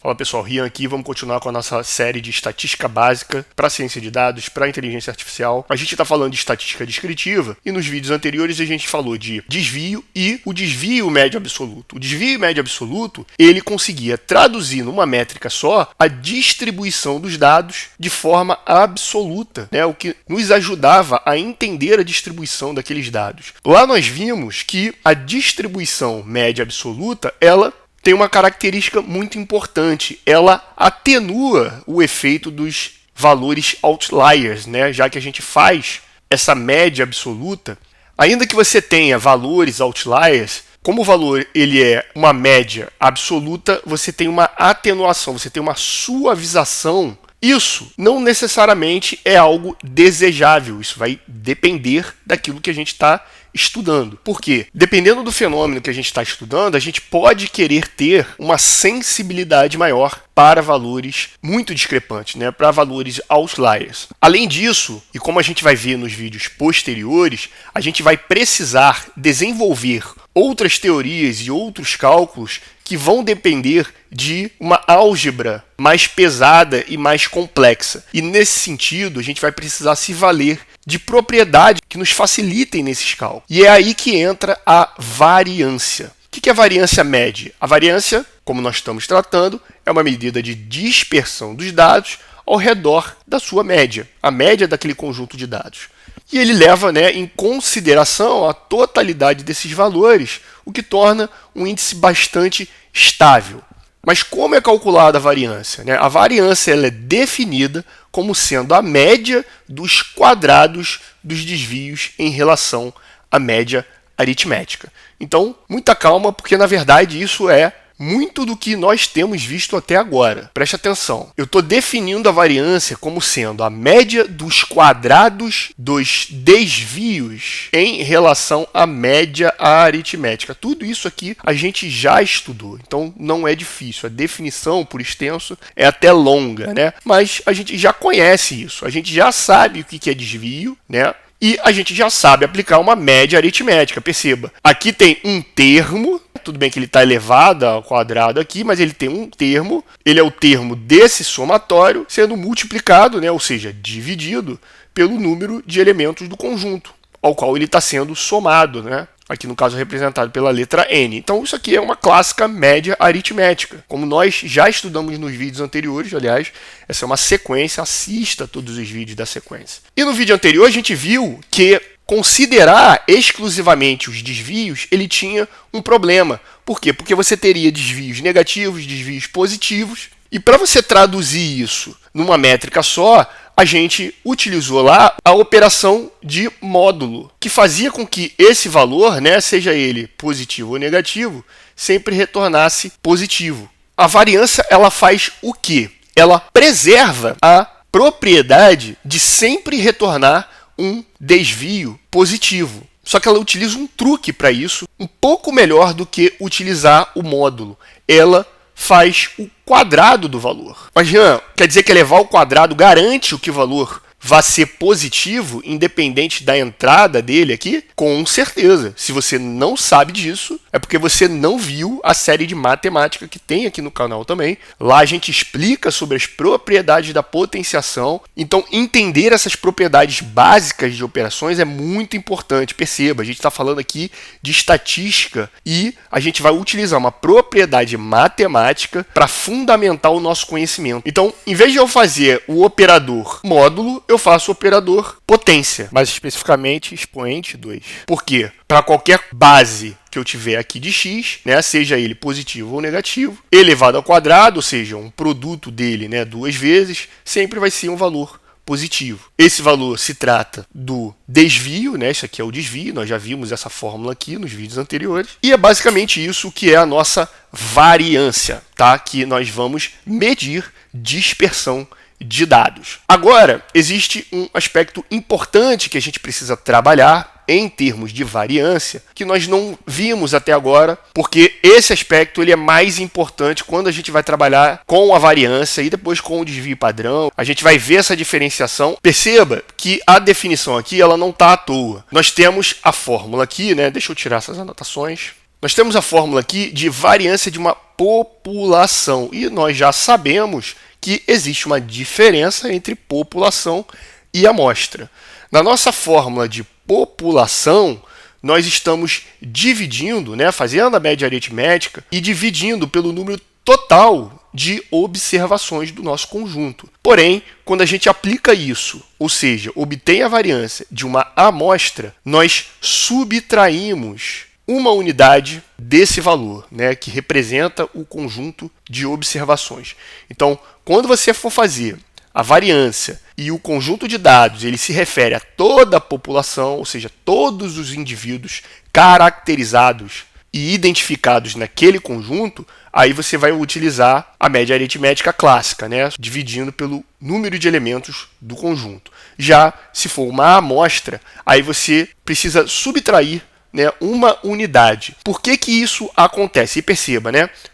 Fala pessoal, Rian aqui, vamos continuar com a nossa série de estatística básica para ciência de dados, para inteligência artificial. A gente está falando de estatística descritiva e nos vídeos anteriores a gente falou de desvio e o desvio médio absoluto. O desvio médio absoluto, ele conseguia traduzir numa métrica só a distribuição dos dados de forma absoluta, né? O que nos ajudava a entender a distribuição daqueles dados. Lá nós vimos que a distribuição média absoluta, ela tem uma característica muito importante. Ela atenua o efeito dos valores outliers, né? Já que a gente faz essa média absoluta, ainda que você tenha valores outliers, como o valor ele é uma média absoluta, você tem uma atenuação, você tem uma suavização. Isso não necessariamente é algo desejável, isso vai depender daquilo que a gente está estudando. Por quê? Dependendo do fenômeno que a gente está estudando, a gente pode querer ter uma sensibilidade maior para valores muito discrepantes, né? Para valores outliers. Além disso, e como a gente vai ver nos vídeos posteriores, a gente vai precisar desenvolver outras teorias e outros cálculos que vão depender de uma álgebra mais pesada e mais complexa. E nesse sentido, a gente vai precisar se valer de propriedades que nos facilitem nesses cálculos. E é aí que entra a variância. O que é a variância média? A variância, como nós estamos tratando, é uma medida de dispersão dos dados ao redor da sua média, a média daquele conjunto de dados. E ele leva, né, em consideração a totalidade desses valores, o que torna um índice bastante estável. Mas como é calculada a variância? A variância ela é definida como sendo a média dos quadrados dos desvios em relação à média aritmética. Então, muita calma, porque na verdade isso é muito do que nós temos visto até agora. Preste atenção. Eu estou definindo a variância como sendo a média dos quadrados dos desvios em relação à média aritmética. Tudo isso aqui a gente já estudou, então não é difícil. A definição, por extenso, é até longa, né? Mas a gente já conhece isso. A gente já sabe o que é desvio, né? E a gente já sabe aplicar uma média aritmética. Perceba, aqui tem um termo, tudo bem que ele está elevado ao quadrado aqui, mas ele tem um termo, ele é o termo desse somatório sendo multiplicado, né, ou seja, dividido pelo número de elementos do conjunto, ao qual ele está sendo somado, né? Aqui no caso representado pela letra N. Então isso aqui é uma clássica média aritmética. Como nós já estudamos nos vídeos anteriores, aliás, essa é uma sequência, assista todos os vídeos da sequência. E no vídeo anterior a gente viu que considerar exclusivamente os desvios, ele tinha um problema. Por quê? Porque você teria desvios negativos, desvios positivos, e para você traduzir isso numa métrica só, a gente utilizou lá a operação de módulo, que fazia com que esse valor, né, seja ele positivo ou negativo, sempre retornasse positivo. A variância ela faz o quê? Ela preserva a propriedade de sempre retornar um desvio positivo. Só que ela utiliza um truque para isso, um pouco melhor do que utilizar o módulo. Ela faz o quadrado do valor. Mas, Jean, quer dizer que elevar ao quadrado garante que o valor vai ser positivo, independente da entrada dele aqui? Com certeza. Se você não sabe disso, é porque você não viu a série de matemática que tem aqui no canal também. Lá a gente explica sobre as propriedades da potenciação. Então, entender essas propriedades básicas de operações é muito importante. Perceba, a gente está falando aqui de estatística e a gente vai utilizar uma propriedade matemática para fundamentar o nosso conhecimento. Então, em vez de eu fazer o operador módulo, eu faço o operador potência, mais especificamente expoente 2. Por quê? Para qualquer base que eu tiver aqui de x, né, seja ele positivo ou negativo, elevado ao quadrado, ou seja, um produto dele, né, duas vezes, sempre vai ser um valor positivo. Esse valor se trata do desvio, né? Isso aqui é o desvio, nós já vimos essa fórmula aqui nos vídeos anteriores. E é basicamente isso que é a nossa variância, tá? Que nós vamos medir dispersão de dados. Agora, existe um aspecto importante que a gente precisa trabalhar em termos de variância, que nós não vimos até agora, porque esse aspecto ele é mais importante quando a gente vai trabalhar com a variância e depois com o desvio padrão. A gente vai ver essa diferenciação. Perceba que a definição aqui ela não está à toa. Nós temos a fórmula aqui, né? Deixa eu tirar essas anotações. Nós temos a fórmula aqui de variância de uma população e nós já sabemos que existe uma diferença entre população e amostra. Na nossa fórmula de população, nós estamos dividindo, fazendo a média aritmética e dividindo pelo número total de observações do nosso conjunto. Porém, quando a gente aplica isso, ou seja, obtém a variância de uma amostra, nós subtraímos uma unidade desse valor, que representa o conjunto de observações. Então, quando você for fazer a variância e o conjunto de dados, ele se refere a toda a população, ou seja, todos os indivíduos caracterizados e identificados naquele conjunto, aí você vai utilizar a média aritmética clássica, dividindo pelo número de elementos do conjunto. Já se for uma amostra, aí você precisa subtrair uma unidade. Por que que isso acontece? E perceba,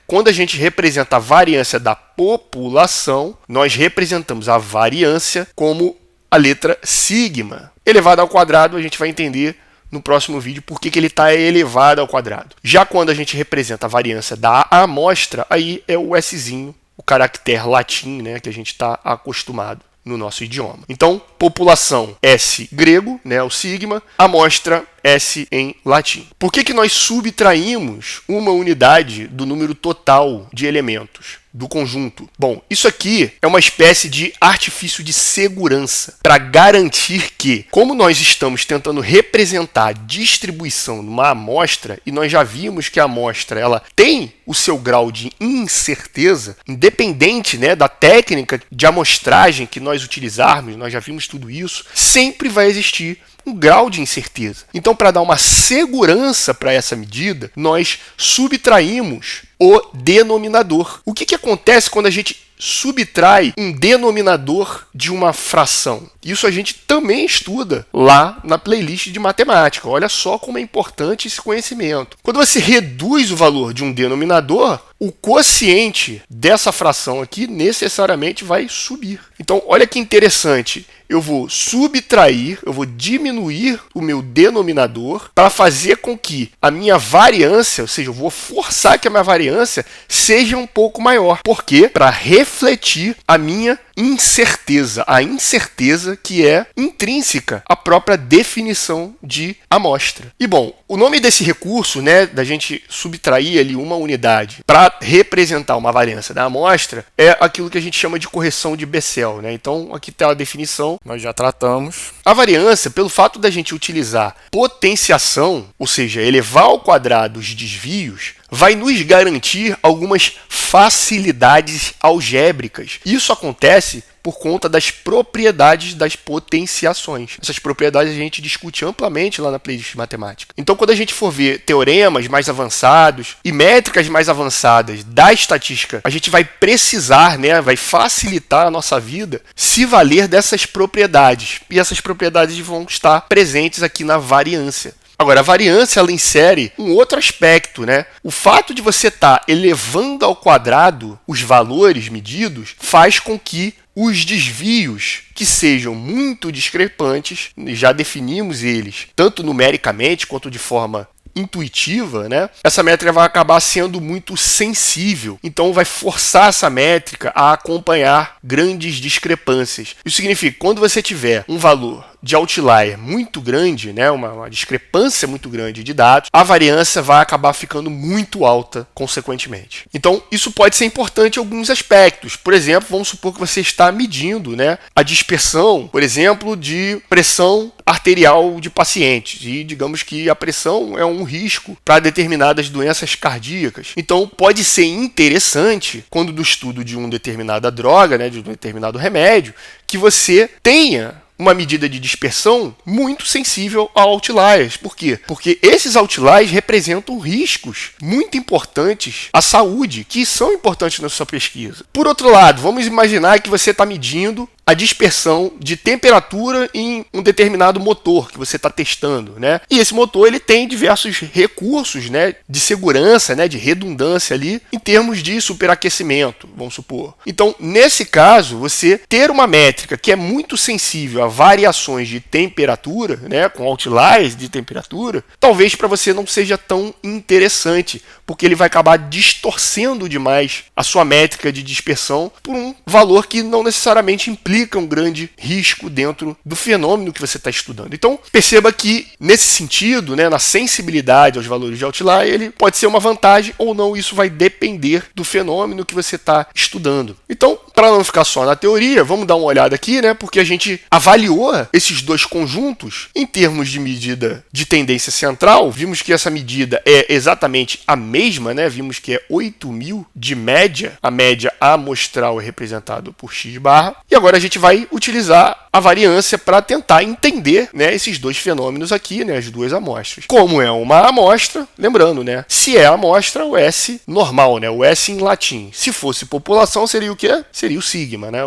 quando a gente representa a variância da população, nós representamos a variância como a letra sigma. Elevado ao quadrado, a gente vai entender no próximo vídeo por que ele está elevado ao quadrado. Já quando a gente representa a variância da amostra, aí é o Szinho, o caractere latim, que a gente está acostumado no nosso idioma. Então, população S grego, o sigma, amostra S em latim. Por que que nós subtraímos uma unidade do número total de elementos do conjunto? Bom, isso aqui é uma espécie de artifício de segurança para garantir que, como nós estamos tentando representar a distribuição numa amostra, e nós já vimos que a amostra ela tem o seu grau de incerteza, independente da técnica de amostragem que nós utilizarmos, nós já vimos tudo isso, sempre vai existir um grau de incerteza. Então, para dar uma segurança para essa medida, nós subtraímos o denominador. O que acontece quando a gente subtrai um denominador de uma fração? Isso a gente também estuda lá na playlist de matemática. Olha só como é importante esse conhecimento. Quando você reduz o valor de um denominador, o quociente dessa fração aqui necessariamente vai subir. Então, olha que interessante. Eu vou subtrair, eu vou diminuir o meu denominador para fazer com que a minha variância, ou seja, eu vou forçar que a minha variância seja um pouco maior. Por quê? Para refletir a minha incerteza, a incerteza que é intrínseca à própria definição de amostra. E bom, o nome desse recurso, da gente subtrair ali uma unidade para representar uma variância da amostra, é aquilo que a gente chama de correção de Bessel, Então, aqui está a definição, nós já tratamos. A variância, pelo fato da gente utilizar potenciação, ou seja, elevar ao quadrado os desvios, vai nos garantir algumas facilidades algébricas. Isso acontece por conta das propriedades das potenciações. Essas propriedades a gente discute amplamente lá na playlist de matemática. Então, quando a gente for ver teoremas mais avançados e métricas mais avançadas da estatística, a gente vai precisar, vai facilitar a nossa vida se valer dessas propriedades. E essas propriedades vão estar presentes aqui na variância. Agora, a variância ela insere um outro aspecto, O fato de você estar elevando ao quadrado os valores medidos faz com que os desvios que sejam muito discrepantes, já definimos eles, tanto numericamente quanto de forma intuitiva, essa métrica vai acabar sendo muito sensível. Então, vai forçar essa métrica a acompanhar grandes discrepâncias. Isso significa que quando você tiver um valor de outlier muito grande, uma discrepância muito grande de dados, a variância vai acabar ficando muito alta, consequentemente. Então, isso pode ser importante em alguns aspectos. Por exemplo, vamos supor que você está medindo a dispersão, por exemplo, de pressão arterial de pacientes. E digamos que a pressão é um risco para determinadas doenças cardíacas. Então, pode ser interessante, quando do estudo de uma determinada droga, de um determinado remédio, que você tenha uma medida de dispersão muito sensível a outliers. Por quê? Porque esses outliers representam riscos muito importantes à saúde, que são importantes na sua pesquisa. Por outro lado, vamos imaginar que você está medindo a dispersão de temperatura em um determinado motor que você está testando, E esse motor ele tem diversos recursos, de segurança, de redundância ali, em termos de superaquecimento, vamos supor. Então, nesse caso, você ter uma métrica que é muito sensível problema variações de temperatura, né, com outliers de temperatura, talvez para você não seja tão interessante, porque ele vai acabar distorcendo demais a sua métrica de dispersão por um valor que não necessariamente implica um grande risco dentro do fenômeno que você está estudando. Então, perceba que, nesse sentido, né, na sensibilidade aos valores de outlier, ele pode ser uma vantagem ou não, isso vai depender do fenômeno que você está estudando. Então, para não ficar só na teoria, vamos dar uma olhada aqui, né, porque a gente avaliou esses dois conjuntos em termos de medida de tendência central. Vimos que essa medida é exatamente a mesma, né? Vimos que é 8.000 de média. A média amostral é representada por x barra. E agora a gente vai utilizar a variância para tentar entender, né, esses dois fenômenos aqui, né, as duas amostras. Como é uma amostra, lembrando, né, se é amostra, o S normal, né, o S em latim. Se fosse população, seria o quê? Seria o sigma, né,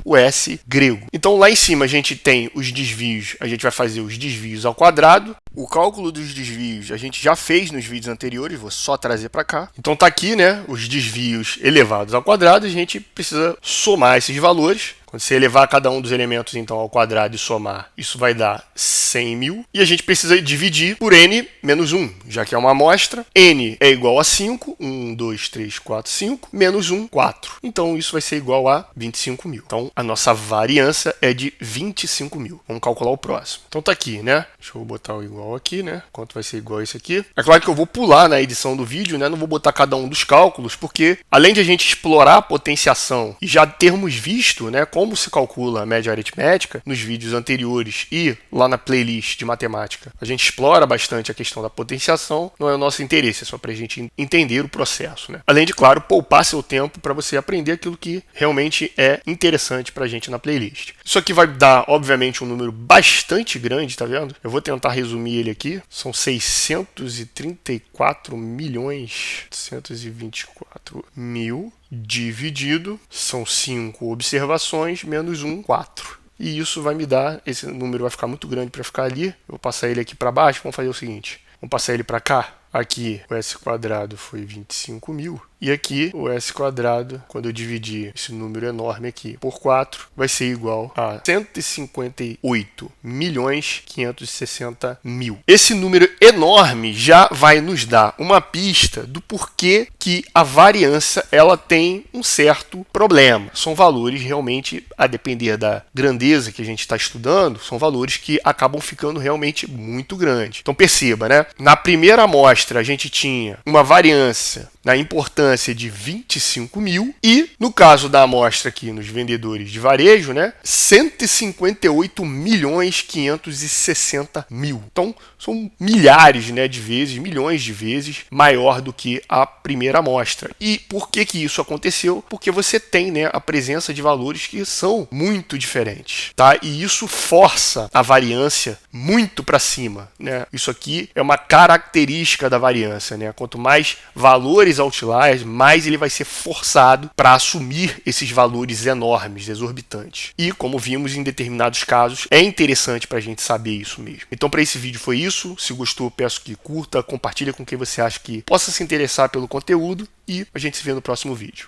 o S grego. Então lá em cima a gente tem os desvios, a gente vai fazer os desvios ao quadrado. O cálculo dos desvios a gente já fez nos vídeos anteriores, vou só trazer para cá. Então tá aqui, né, os desvios elevados ao quadrado, a gente precisa somar esses valores. Quando você elevar cada um dos elementos então ao quadrado e somar, isso vai dar 100.000. E a gente precisa dividir por n menos 1, já que é uma amostra. N é igual a 5, 1, 2, 3, 4, 5, menos 1, 4. Então isso vai ser igual a 25.000. Então a nossa variância é de 25.000. Vamos calcular o próximo. Então tá aqui, né? Deixa eu botar o igual aqui, né? Quanto vai ser igual a esse aqui? É claro que eu vou pular na edição do vídeo, né? Não vou botar cada um dos cálculos, porque além de a gente explorar a potenciação e já termos visto, né, como se calcula a média aritmética nos vídeos anteriores e lá na playlist de matemática, a gente explora bastante a questão da potenciação, não é o nosso interesse, é só para a gente entender o processo, né? Além de, claro, poupar seu tempo para você aprender aquilo que realmente é interessante para a gente na playlist. Isso aqui vai dar, obviamente, um número bastante grande, tá vendo? Eu vou tentar resumir ele aqui. São 634 milhões, 124 mil, dividido, são 5 observações, menos 1, 4. E isso vai me dar, esse número vai ficar muito grande para ficar ali. Eu vou passar ele aqui para baixo, vamos fazer o seguinte. Vamos passar ele para cá. Aqui o S quadrado foi 25.000. E aqui o S quadrado, quando eu dividir esse número enorme aqui por 4, vai ser igual a 158.560.000. Esse número enorme já vai nos dar uma pista do porquê que a variância ela tem um certo problema. São valores realmente, a depender da grandeza que a gente está estudando, são valores que acabam ficando realmente muito grandes. Então perceba, né? Na primeira amostra a gente tinha uma variância na importância de 25.000 e, no caso da amostra aqui nos vendedores de varejo, né, 158.560.000. Então, são milhares, né, de vezes, milhões de vezes maior do que a primeira amostra. E por que que isso aconteceu? Porque você tem, né, a presença de valores que são muito diferentes, tá? E isso força a variância muito para cima, né? Isso aqui é uma característica da variância, né? Quanto mais valores outliers, mais ele vai ser forçado para assumir esses valores enormes, exorbitantes. E, como vimos em determinados casos, é interessante para a gente saber isso mesmo. Então, para esse vídeo foi isso. Se gostou, peço que curta, compartilhe com quem você acha que possa se interessar pelo conteúdo e a gente se vê no próximo vídeo.